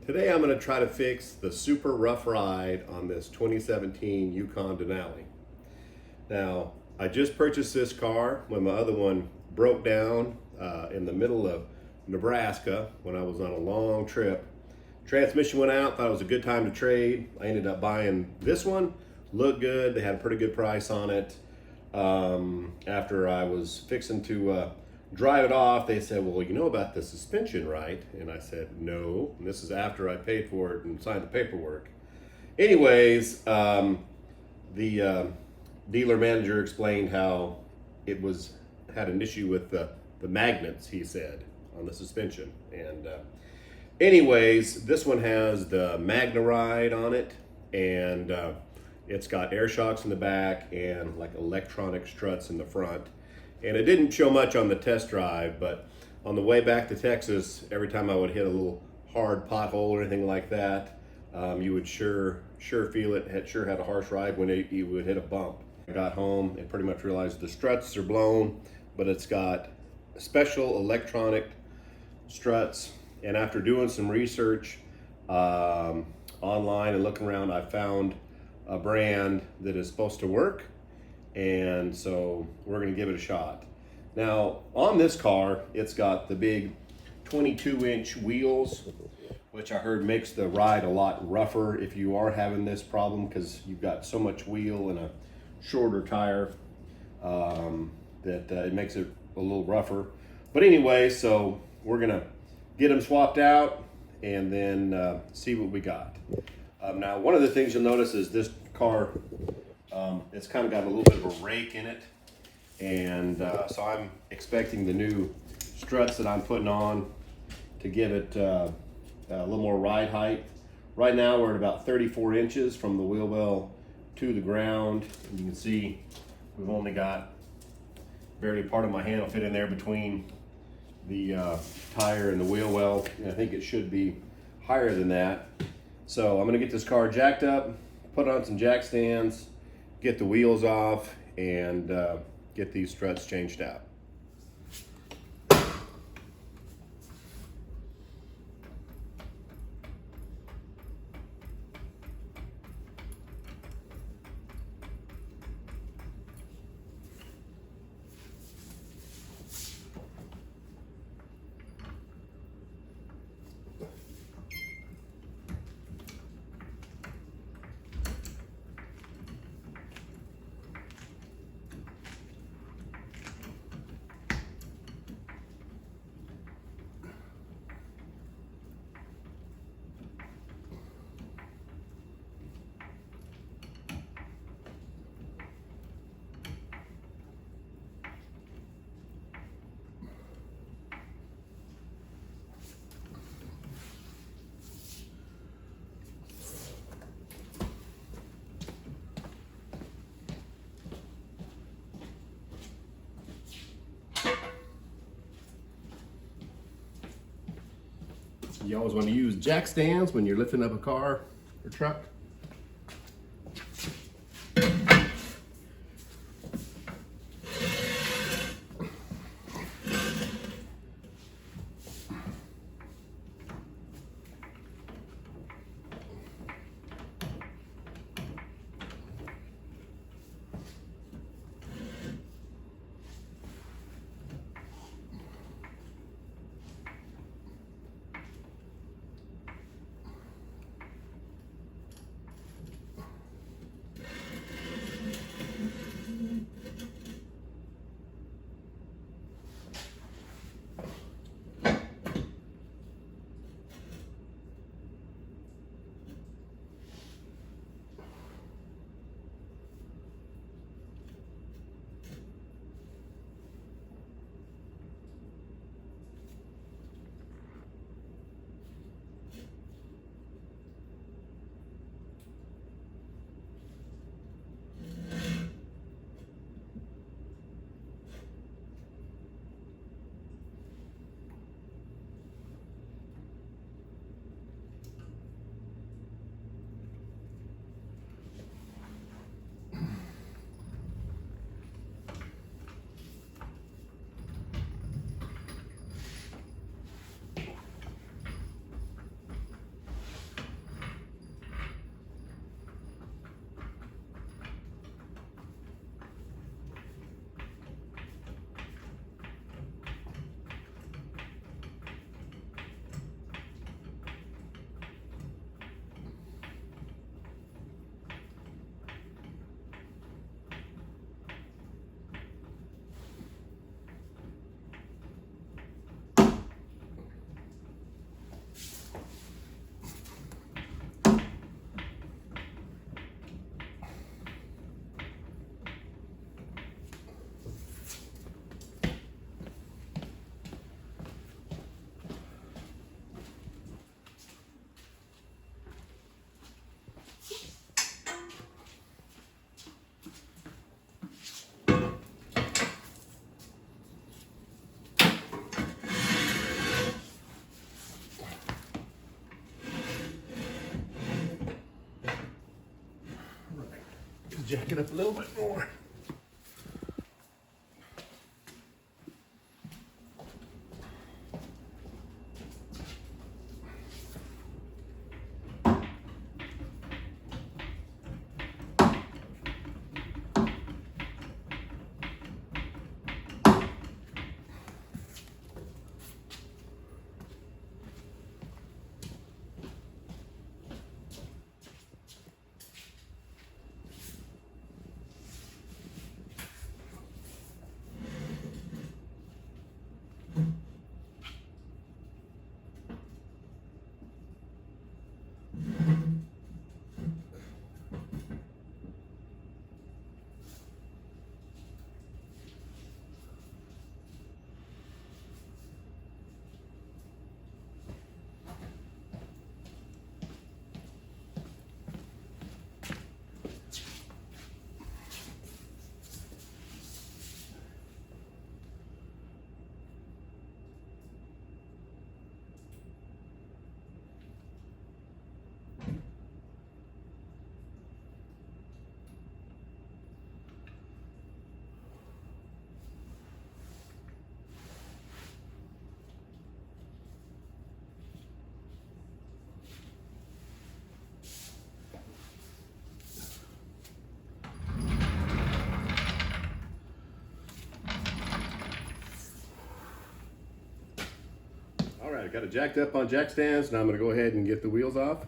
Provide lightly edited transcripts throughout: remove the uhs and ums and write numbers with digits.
Today I'm going to try to fix the super rough ride on this 2017 Yukon Denali. Now, I just purchased this car when my other one broke down in the middle of Nebraska when I was on a long trip. Transmission went out, thought it was a good time to trade. I ended up buying this one. Looked good, they had a pretty good price on it. After I was fixing to drive it off, they said, well, you know about the suspension, right? And I said, no. And this is after I paid for it and signed the paperwork. Anyways, the dealer manager explained how it had an issue with the magnets, he said, on the suspension. And anyways, this one has the Magnaride on it, and it's got air shocks in the back and like electronic struts in the front. And it didn't show much on the test drive, but on the way back to Texas, every time I would hit a little hard pothole or anything like that, you would sure feel it. It sure had a harsh ride when you would hit a bump. I got home and pretty much realized the struts are blown, but it's got special electronic struts. And after doing some research online and looking around, I found a brand that is supposed to work. And so we're going to give it a shot. Now, on this car, it's got the big 22-inch wheels, which I heard makes the ride a lot rougher if you are having this problem, because you've got so much wheel and a shorter tire that it makes it a little rougher. But anyway, so we're going to get them swapped out and then see what we got. Now, one of the things you'll notice is this car, it's kind of got a little bit of a rake in it, and so I'm expecting the new struts that I'm putting on to give it a little more ride height. Right now we're at about 34 inches from the wheel well to the ground, and you can see we've only got barely part of my hand will fit in there between the tire and the wheel well, and I think it should be higher than that. So I'm going to get this car jacked up, put on some jack stands, get the wheels off, and get these struts changed out. You always want to use jack stands when you're lifting up a car or truck. Jack it up a little bit more. All right, I got it jacked up on jack stands. Now I'm going to go ahead and get the wheels off.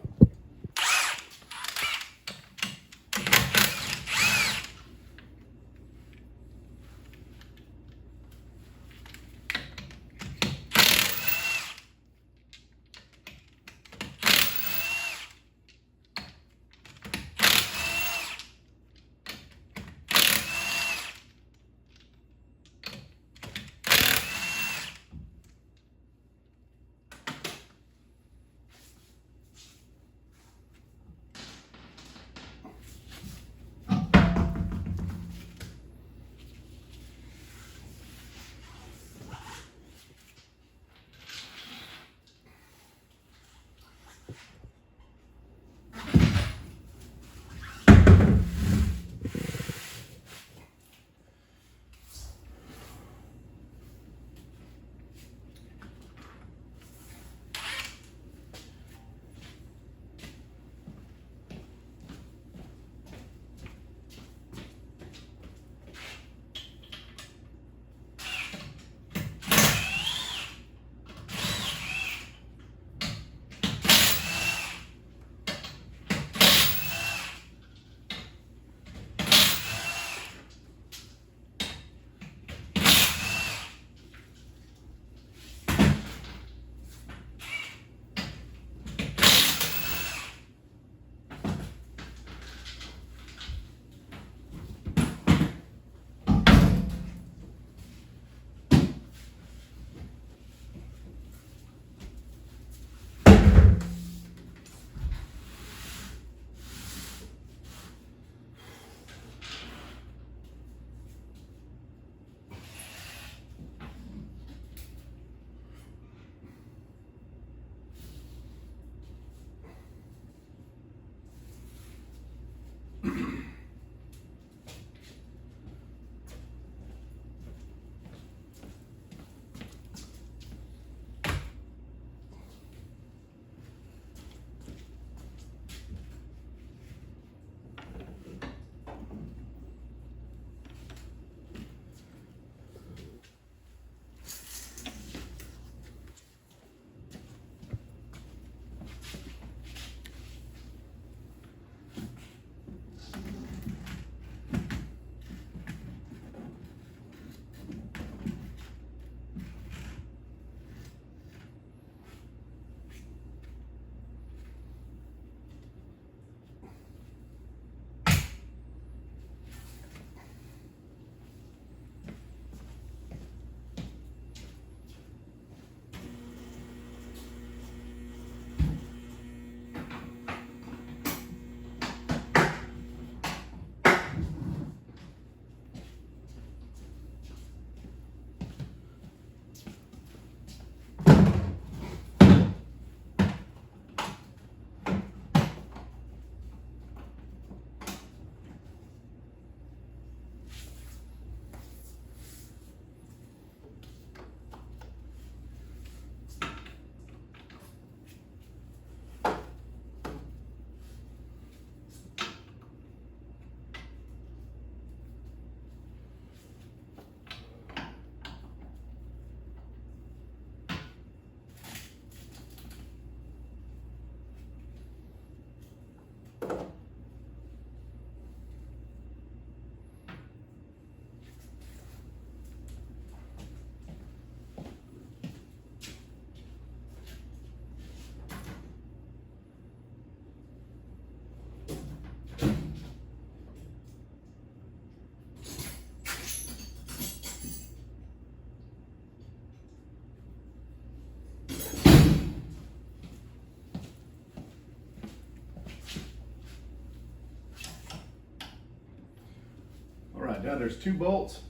Now there's 2 bolts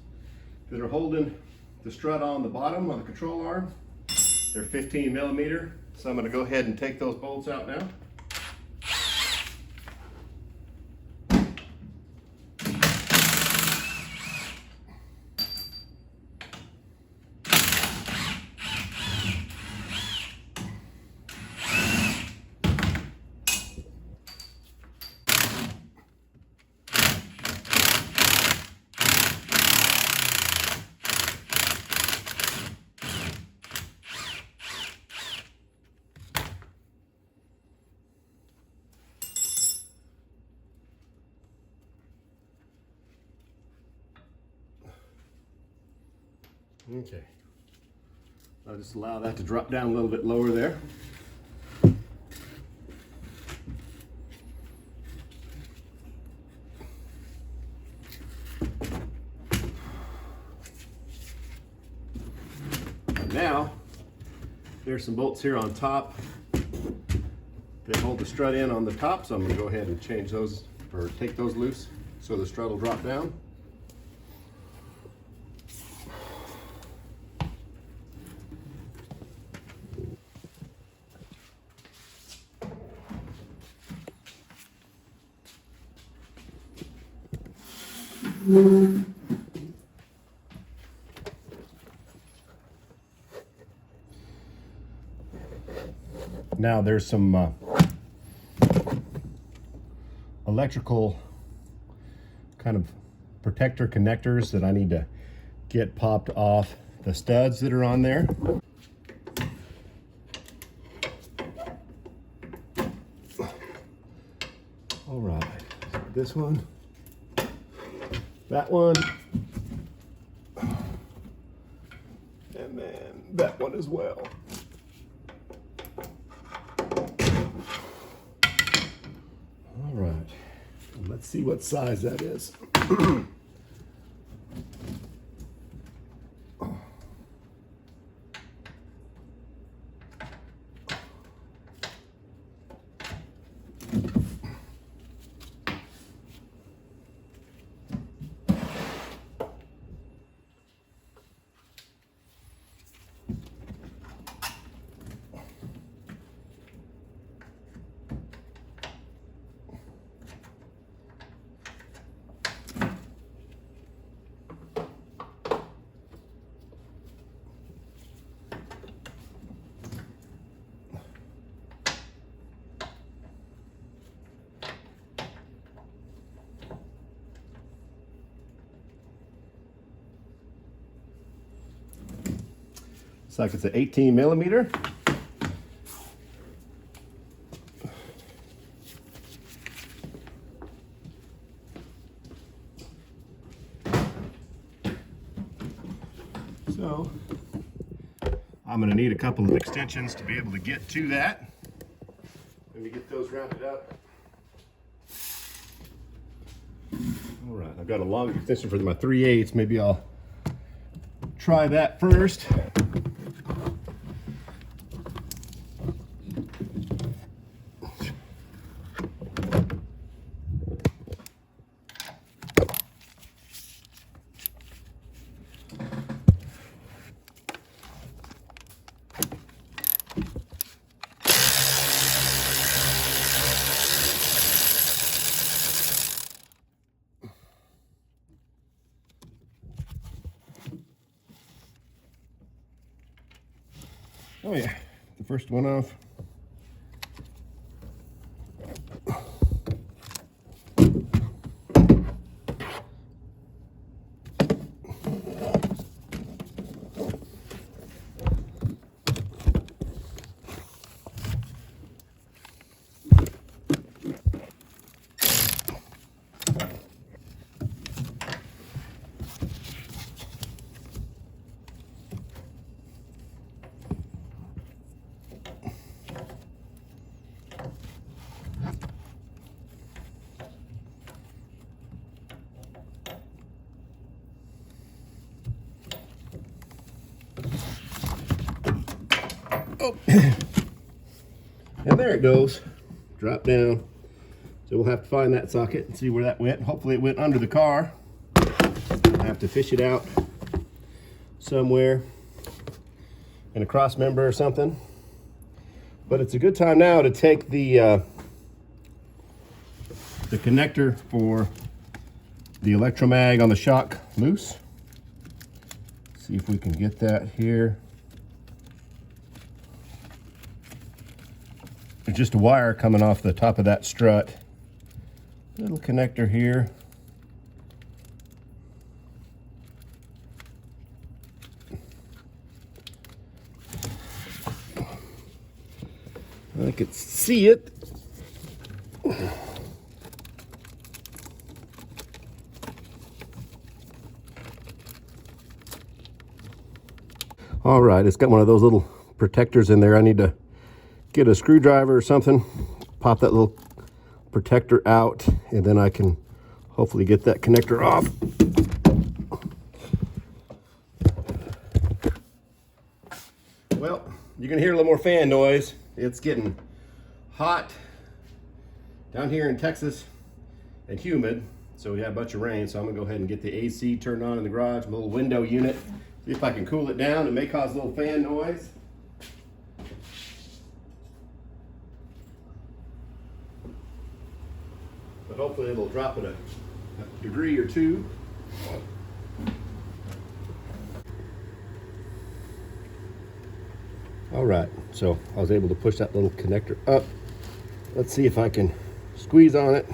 that are holding the strut on the bottom of the control arm. They're 15 millimeter, so I'm going to go ahead and take those bolts out now. Okay, I'll just allow that to drop down a little bit lower there. And now, there's some bolts here on top that hold the strut in on the top, so I'm going to go ahead and change those, or take those loose so the strut will drop down. Now there's some electrical kind of protector connectors that I need to get popped off the studs that are on there. All right, this one, that one, and then that one as well. All right, let's see what size that is. Looks like it's an 18 millimeter. So I'm going to need a couple of extensions to be able to get to that. Let me get those rounded up. All right, I've got a long extension for my 3/8. Maybe I'll try that first. Oh yeah, the first one off. Oh, and there it goes, drop down. So we'll have to find that socket and see where that went. Hopefully it went under the car. I have to fish it out somewhere in a cross member or something. But it's a good time now to take the connector for the electromag on the shock loose. See if we can get that here. There's just a wire coming off the top of that strut. Little connector here. I can see it. All right, it's got one of those little protectors in there. I need to get a screwdriver or something, pop that little protector out, and then I can hopefully get that connector off. Well, you're gonna hear a little more fan noise. It's getting hot down here in Texas and humid, so we had a bunch of rain, so I'm gonna go ahead and get the AC turned on in the garage, my little window unit, see if I can cool it down. It may cause a little fan noise. But hopefully it'll drop it a degree or two. All right, so I was able to push that little connector up. Let's see if I can squeeze on it.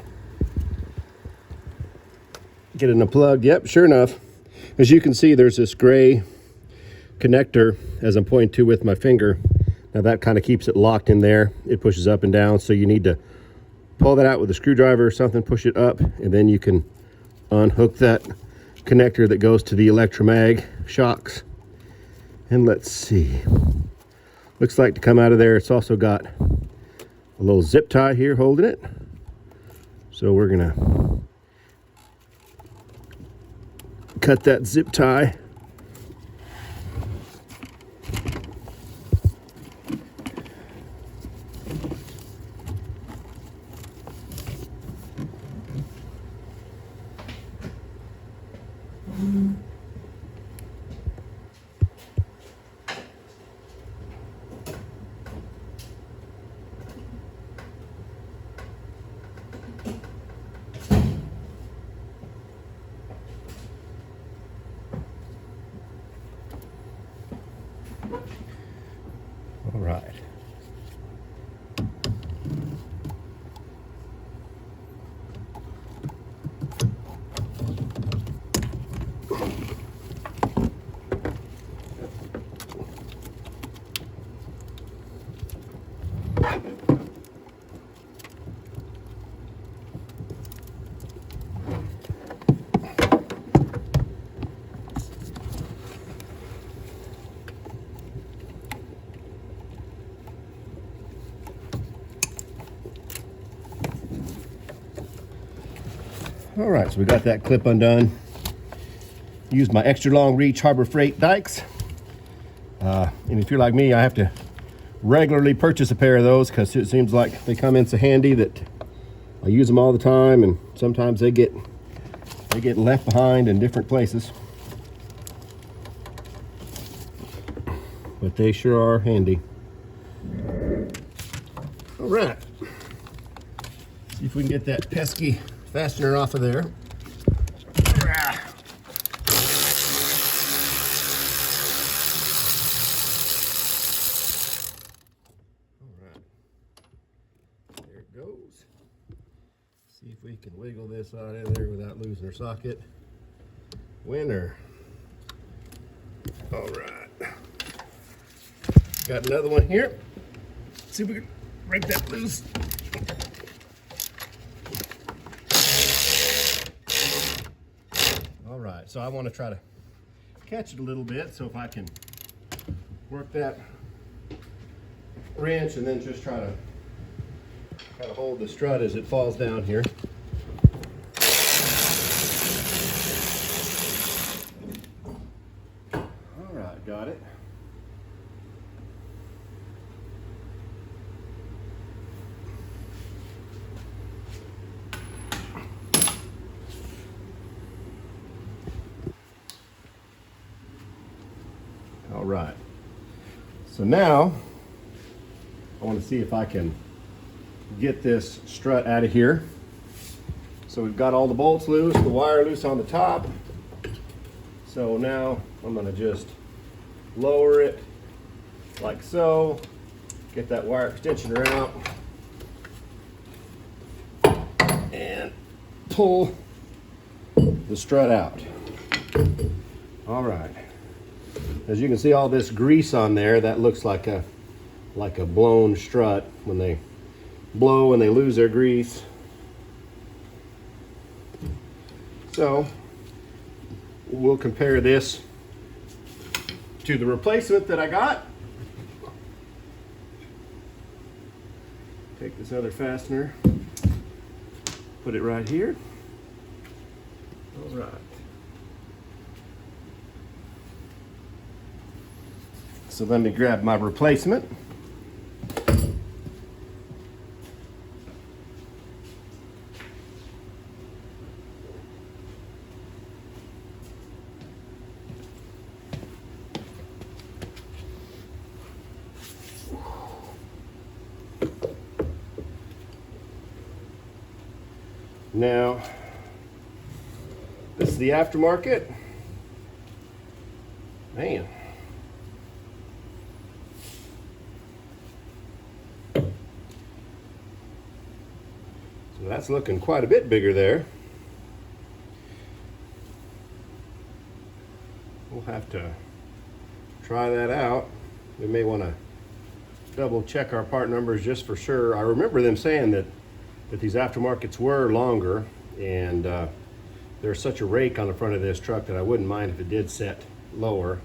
Get it unplugged. Yep, sure enough. As you can see, there's this gray connector as I'm pointing to with my finger. Now that kind of keeps it locked in there. It pushes up and down, so you need to pull that out with a screwdriver or something, push it up, and then you can unhook that connector that goes to the electromag shocks. And let's see. Looks like to come out of there, it's also got a little zip tie here holding it. So we're gonna cut that zip tie. All right. All right, so we got that clip undone. Used my extra long reach Harbor Freight dikes. And if you're like me, I have to regularly purchase a pair of those because it seems like they come in so handy that I use them all the time, and sometimes they get left behind in different places. But they sure are handy. All right. See if we can get that pesky fastener off of there. All right. There it goes. See if we can wiggle this out of there without losing our socket. Winner. All right. Got another one here. See if we can break that loose. All right, so I want to try to catch it a little bit, so if I can work that wrench and then just try to kind of hold the strut as it falls down here. All right, got it. All right. So now I want to see if I can get this strut out of here. So we've got all the bolts loose, the wire loose on the top. So now I'm going to just lower it like so. Get that wire extensioner out and pull the strut out. All right. As you can see, all this grease on there, that looks like a blown strut when they blow and they lose their grease. So we'll compare this to the replacement that I got. Take this other fastener, put it right here. All right. So let me grab my replacement. Now, this is the aftermarket. Man. So that's looking quite a bit bigger there. We'll have to try that out. We may want to double check our part numbers just for sure. I remember them saying that these aftermarkets were longer, and there's such a rake on the front of this truck that I wouldn't mind if it did set lower.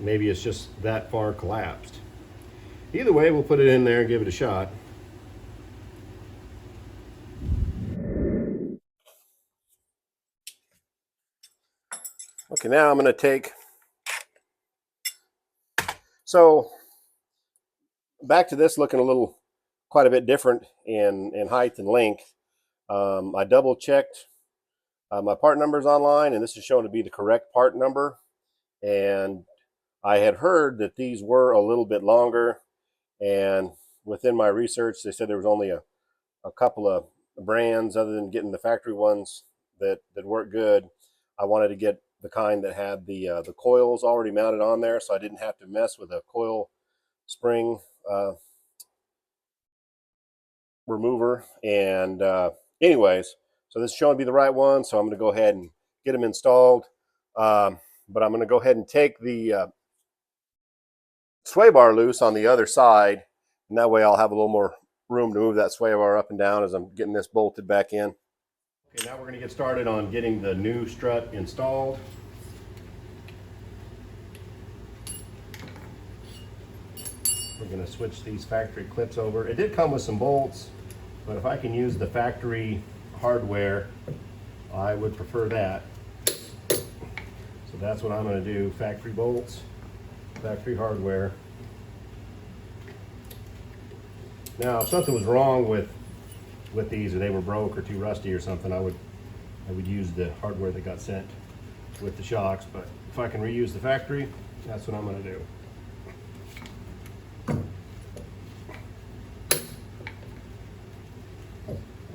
Maybe it's just that far collapsed. Either way, we'll put it in there and give it a shot. Okay, now I'm going to take, so back to this looking quite a bit different in height and length. I double checked my part numbers online, and this is shown to be the correct part number. And I had heard that these were a little bit longer, and within my research, they said there was only a couple of brands other than getting the factory ones that worked good. I wanted to get the kind that had the coils already mounted on there, so I didn't have to mess with a coil spring remover. And anyways, so this is showing to be the right one, so I'm going to go ahead and get them installed. But I'm going to go ahead and take the sway bar loose on the other side, and that way I'll have a little more room to move that sway bar up and down as I'm getting this bolted back in. Okay, now we're going to get started on getting the new strut installed. We're going to switch these factory clips over. It did come with some bolts, but if I can use the factory hardware, I would prefer that. So that's what I'm going to do, factory bolts, factory hardware. Now, if something was wrong with these, or they were broke or too rusty or something, I would use the hardware that got sent with the shocks. But if I can reuse the factory, that's what I'm going to do.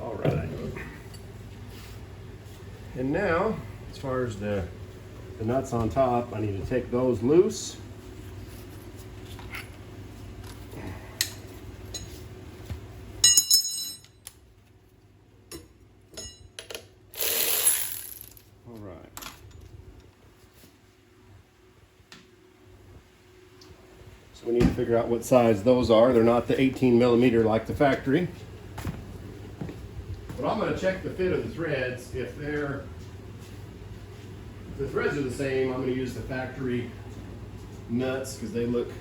All right. And now, as far as the nuts on top, I need to take those loose. We need to figure out what size those are. They're not the 18 millimeter like the factory. But I'm going to check the fit of the threads. If the threads are the same, I'm going to use the factory nuts because they look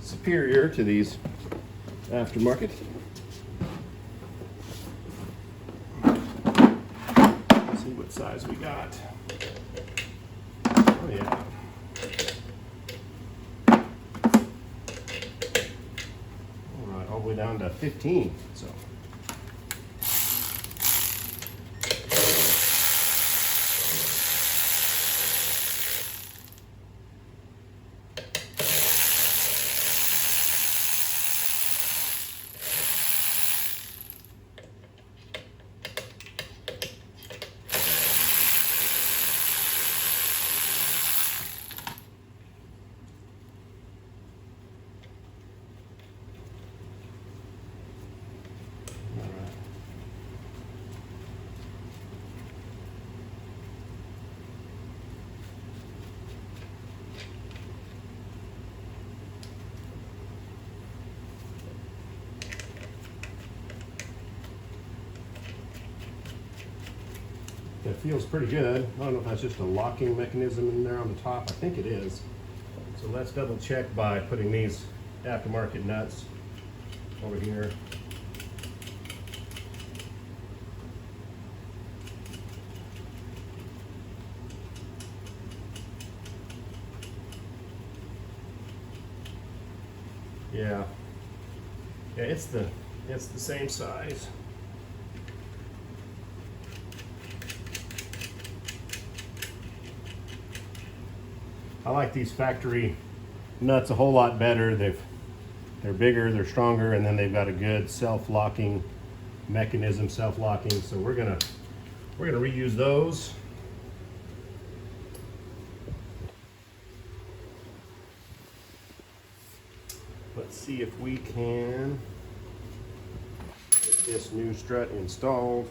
superior to these aftermarket. Let's see what size we got. Oh yeah. All the way down to 15. So It feels pretty good. I don't know if that's just a locking mechanism in there on the top. I think it is. So let's double check by putting these aftermarket nuts over here. Yeah, it's the same size. I like these factory nuts a whole lot better. They're bigger, they're stronger, and then they've got a good self-locking mechanism, self-locking. So we're gonna reuse those. Let's see if we can get this new strut installed.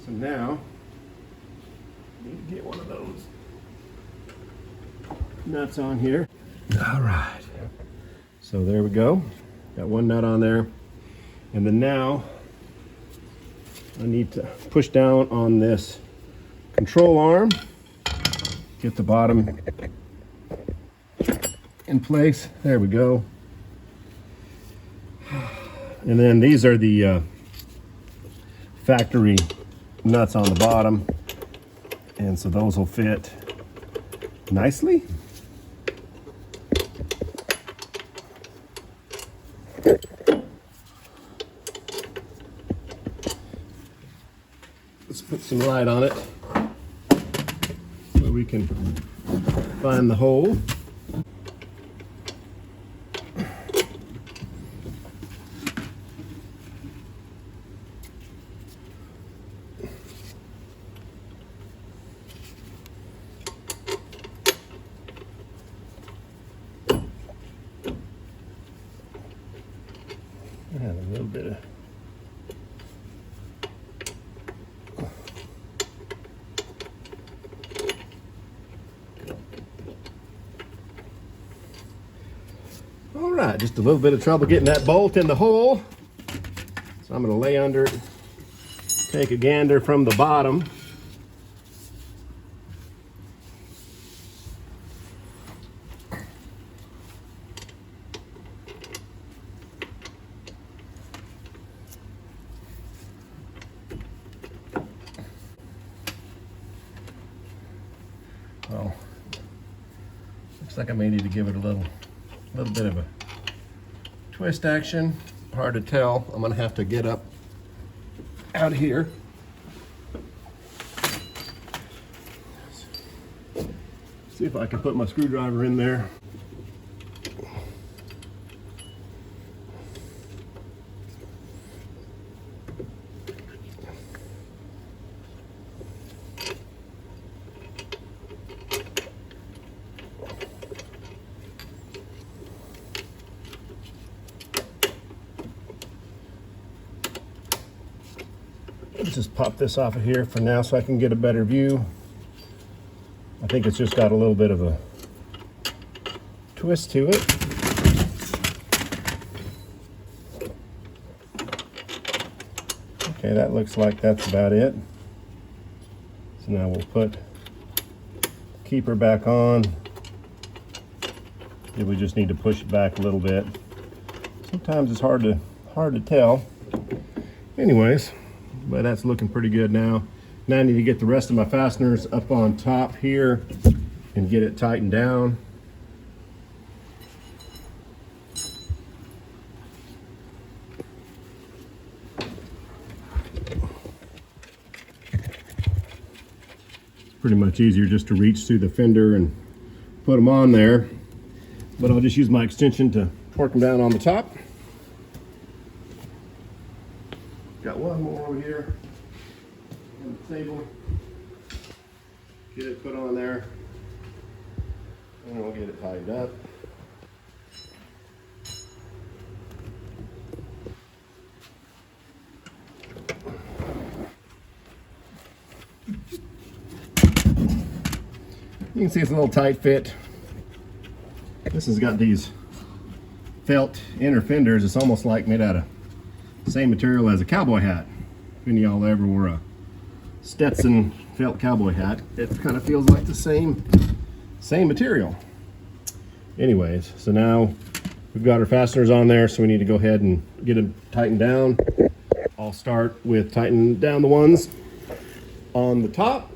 So now, I need to get one of those nuts on here. All right. So there we go. Got one nut on there. And then now, I need to push down on this control arm. Get the bottom in place. There we go. And then these are the factory nuts on the bottom, and so those will fit nicely. Let's put some light on it so we can find the hole. I have a little bit of all right, just a little bit of trouble getting that bolt in the hole. So I'm going to lay under it, take a gander from the bottom. Oh, looks like I may need to give it a little bit of a twist action. Hard to tell. I'm gonna have to get up out of here. See if I can put my screwdriver in there. Let's just pop this off of here for now so I can get a better view. I think it's just got a little bit of a twist to it. Okay, that looks like that's about it. So now we'll put the keeper back on. We just need to push it back a little bit. Sometimes it's hard to tell. Anyways, but that's looking pretty good now. Now I need to get the rest of my fasteners up on top here and get it tightened down. pretty much easier just to reach through the fender and put them on there. But I'll just use my extension to torque them down on the top. Got one more over here on the table. Get it put on there, and we'll get it tightened up. You can see it's a little tight fit. This has got these felt inner fenders. It's almost like made out of the same material as a cowboy hat. If any of y'all ever wore a Stetson felt cowboy hat, it kind of feels like the same material. Anyways, so now we've got our fasteners on there, so we need to go ahead and get them tightened down. I'll start with tightening down the ones on the top.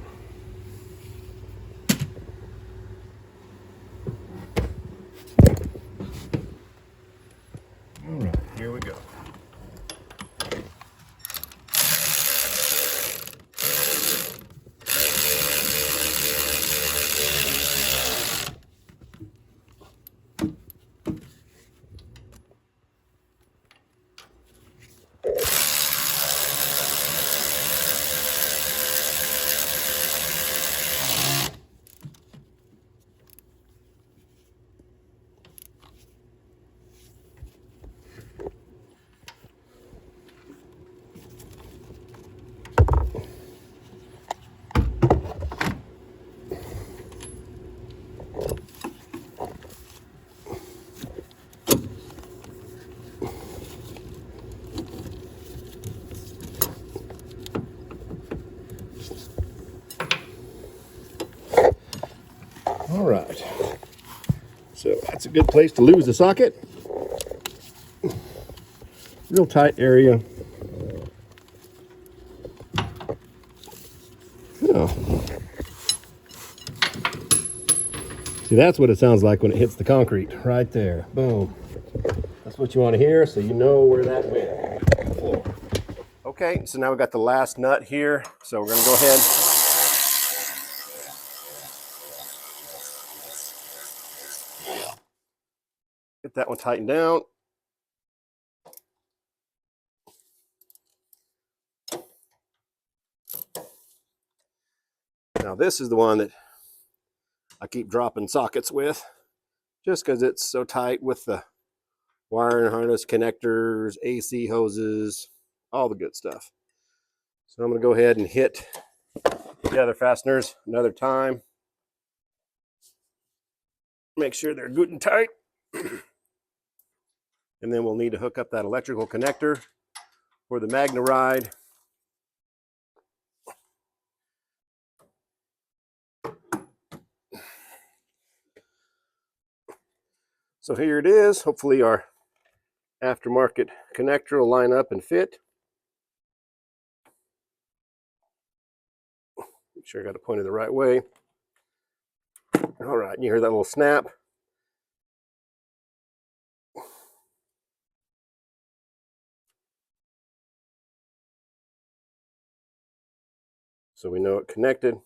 All right, here we go. All right, so that's a good place to lose the socket. Real tight area. Oh. See, that's what it sounds like when it hits the concrete, right there. Boom. That's what you want to hear, so you know where that went. Okay, so now we've got the last nut here, so we're going to go ahead. Get that one tightened down. Now this is the one that I keep dropping sockets with, just because it's so tight with the wiring harness, connectors, AC hoses, all the good stuff. So I'm going to go ahead and hit the other fasteners another time. Make sure they're good and tight. And then we'll need to hook up that electrical connector for the Magnaride. So here it is. Hopefully our aftermarket connector will line up and fit. Make sure I got it pointed the right way. All right, you hear that little snap? So we know it connected.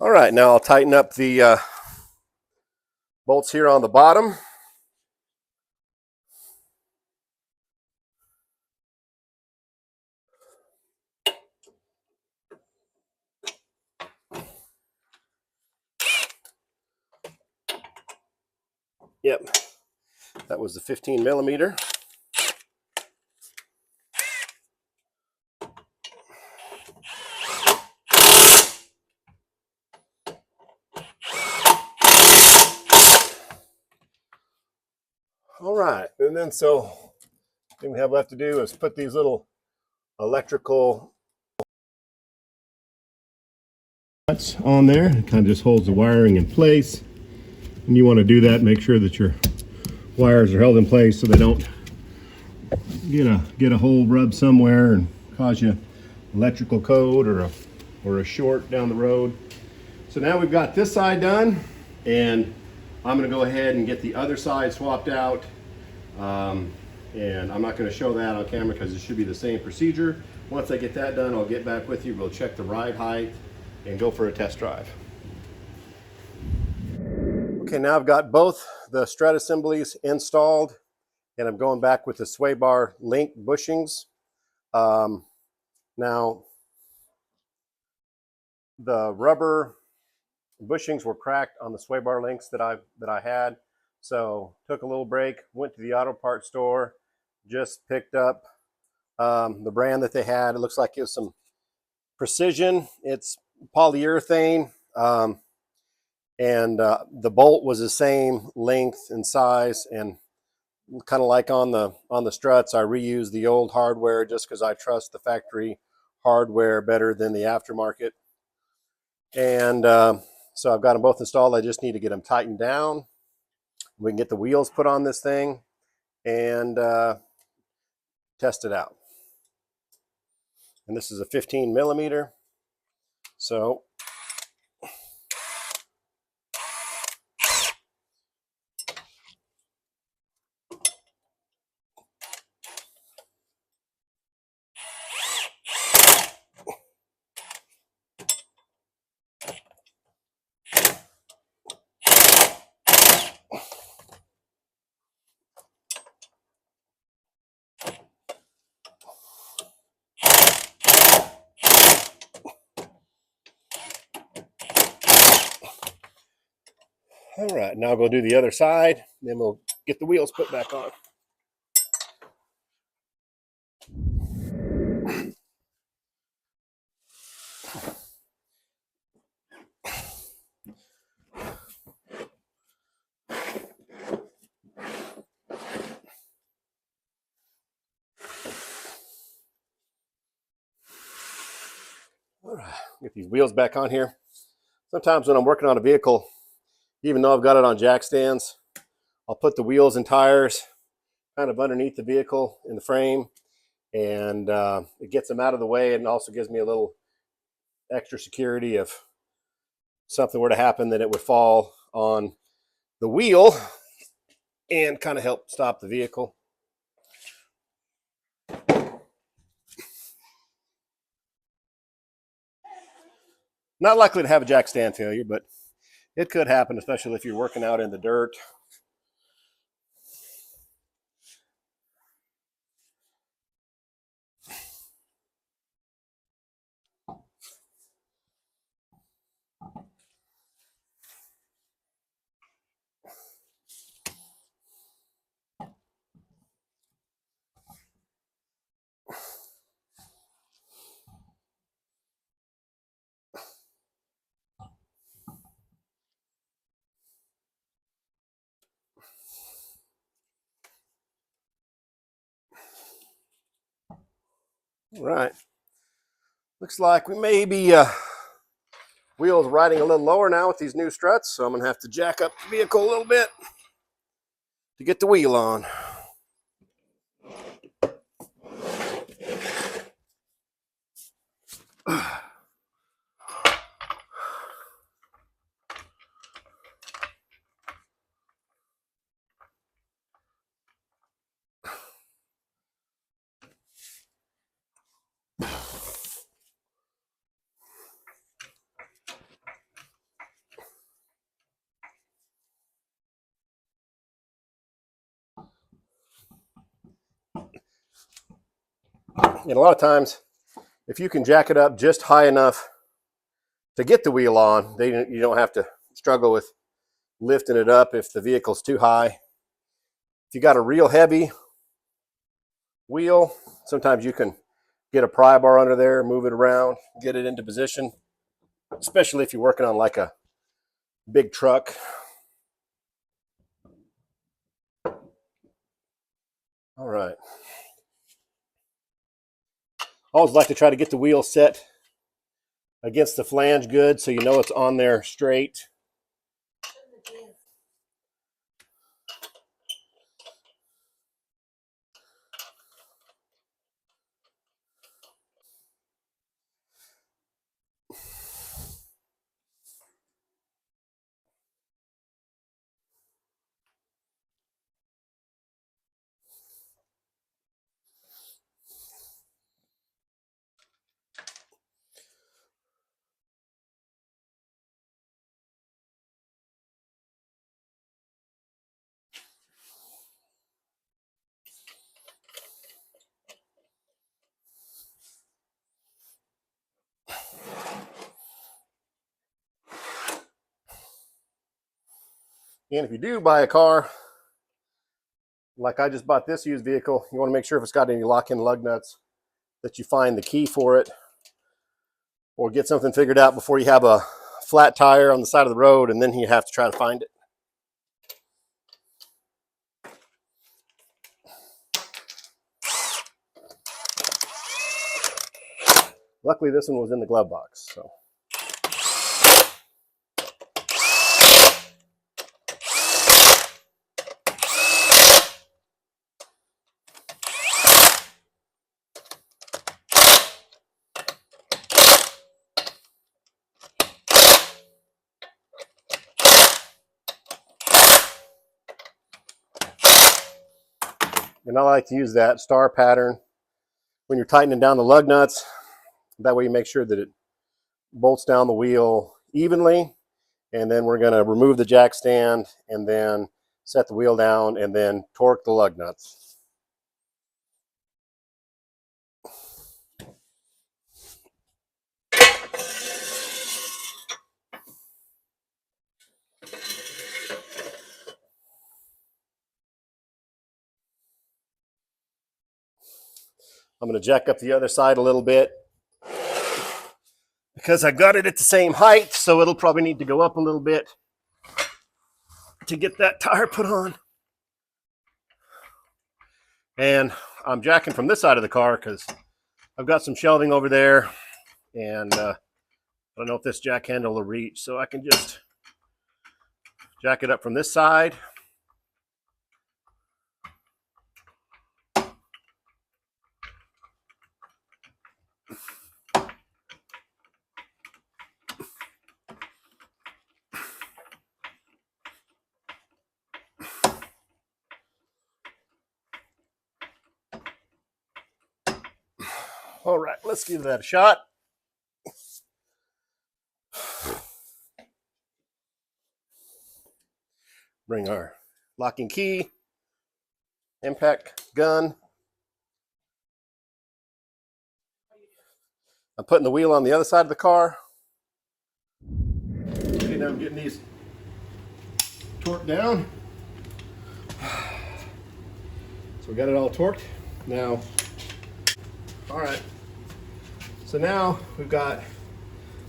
All right, now I'll tighten up the bolts here on the bottom. Yep, that was the 15 millimeter. All right, and then so the thing we have left to do is put these little electrical nuts on there. It kind of just holds the wiring in place. And you want to do that, make sure that your wires are held in place so they don't get a hole rub somewhere and cause you electrical code or a short down the road. So now we've got this side done, and I'm going to go ahead and get the other side swapped out. And I'm not going to show that on camera because it should be the same procedure. Once I get that done, I'll get back with you. We'll check the ride height and go for a test drive. Okay, now I've got both the strut assemblies installed, and I'm going back with the sway bar link bushings. Now, the rubber bushings were cracked on the sway bar links that I had, so took a little break, went to the auto parts store, just picked up the brand that they had. It looks like it was some Precision. It's polyurethane, and the bolt was the same length and size, and kind of like on the struts, I reused the old hardware just because I trust the factory hardware better than the aftermarket. And so I've got them both installed. I just need to get them tightened down. We can get the wheels put on this thing and test it out. And this is a 15 millimeter. So all right, now I'll go do the other side, then we'll get the wheels put back on. All right, get these wheels back on here. Sometimes when I'm working on a vehicle, even though I've got it on jack stands, I'll put the wheels and tires kind of underneath the vehicle in the frame, and it gets them out of the way, and also gives me a little extra security if something were to happen, that it would fall on the wheel and kind of help stop the vehicle. Not likely to have a jack stand failure, but it could happen, especially if you're working out in the dirt. All right. Looks like we may be wheels riding a little lower now with these new struts, so I'm going to have to jack up the vehicle a little bit to get the wheel on. And a lot of times, if you can jack it up just high enough to get the wheel on, you don't have to struggle with lifting it up if the vehicle's too high. If you got a real heavy wheel, sometimes you can get a pry bar under there, move it around, get it into position, especially if you're working on like a big truck. All right. I always like to try to get the wheel set against the flange good, so you know it's on there straight. And if you do buy a car, like I just bought this used vehicle, you want to make sure if it's got any lock-in lug nuts that you find the key for it, or get something figured out before you have a flat tire on the side of the road and then you have to try to find it. Luckily, this one was in the glove box, so. And I like to use that star pattern when you're tightening down the lug nuts. That way you make sure that it bolts down the wheel evenly. And then we're going to remove the jack stand and then set the wheel down and then torque the lug nuts. I'm going to jack up the other side a little bit because I got it at the same height, so it'll probably need to go up a little bit to get that tire put on. And I'm jacking from this side of the car because I've got some shelving over there, and I don't know if this jack handle will reach, so I can just jack it up from this side. All right, let's give that a shot. Bring our locking key, impact gun. I'm putting the wheel on the other side of the car. Okay, now I'm getting these torqued down. So we got it all torqued. Now, all right. So now we've got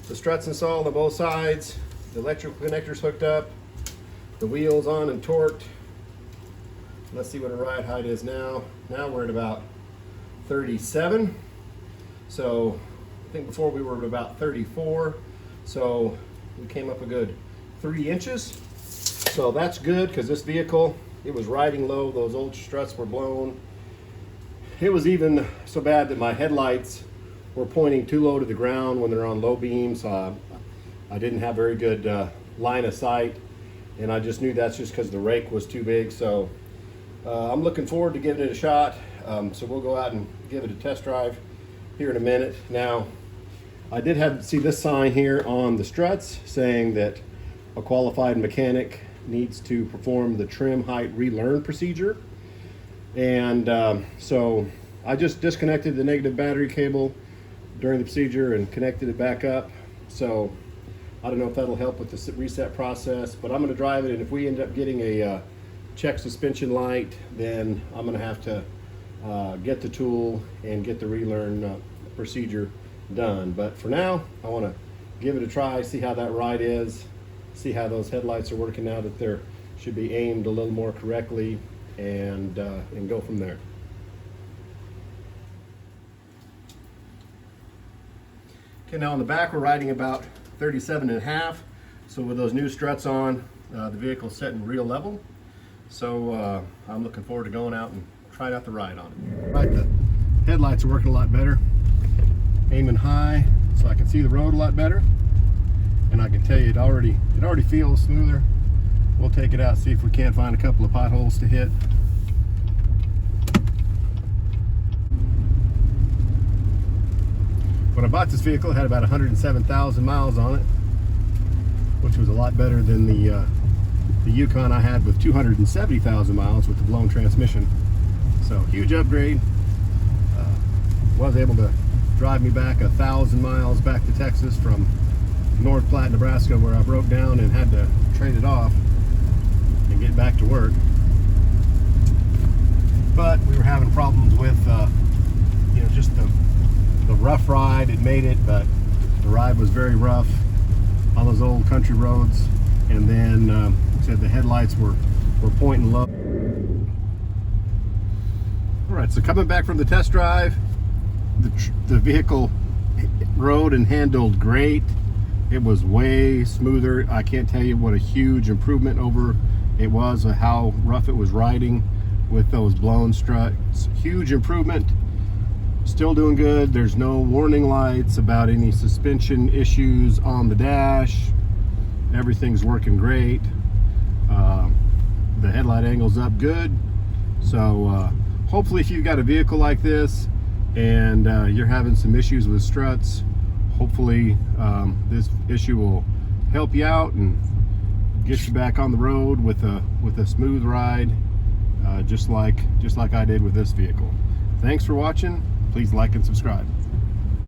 the struts installed on both sides, the electrical connectors hooked up, the wheels on and torqued. Let's see what a ride height is now. Now we're at about 37. So I think before we were at about 34. So we came up a good 3 inches. So that's good because this vehicle, it was riding low. Those old struts were blown. It was even so bad that my headlights were pointing too low to the ground when they're on low beams. I didn't have very good line of sight, and I just knew that's just because the rake was too big. So I'm looking forward to giving it a shot. So we'll go out and give it a test drive here in a minute. Now, I did see this sign here on the struts saying that a qualified mechanic needs to perform the trim height relearn procedure. And so I just disconnected the negative battery cable during the procedure and connected it back up. So I don't know if that'll help with the reset process, but I'm going to drive it, and if we end up getting a check suspension light, then I'm going to have to get the tool and get the relearn procedure done. But for now, I want to give it a try, see how that ride is, see how those headlights are working now that they should be aimed a little more correctly, and go from there. Okay, now on the back we're riding about 37.5. So with those new struts on, the vehicle's setting real level. So I'm looking forward to going out and trying out the ride on it. Right, the headlights are working a lot better. Aiming high so I can see the road a lot better. And I can tell you it already feels smoother. We'll take it out, see if we can't find a couple of potholes to hit. When I bought this vehicle, it had about 107,000 miles on it, which was a lot better than the Yukon I had with 270,000 miles with the blown transmission. So huge upgrade. Was able to drive me back 1,000 miles back to Texas from North Platte, Nebraska, where I broke down and had to trade it off. it back to work. But we were having problems with, you know, just the rough ride. It made it, but the ride was very rough on those old country roads. And then said the headlights were pointing low. All right, so coming back from the test drive, the vehicle rode and handled great. It was way smoother. I can't tell you what a huge improvement over it was, how rough it was riding with those blown struts. Huge improvement. Still doing good. There's no warning lights about any suspension issues on the dash. Everything's working great. The headlight angle's up good. So hopefully if you've got a vehicle like this and you're having some issues with struts, hopefully this issue will help you out and get you back on the road with a smooth ride, just like I did with this vehicle. Thanks for watching. Please like and subscribe.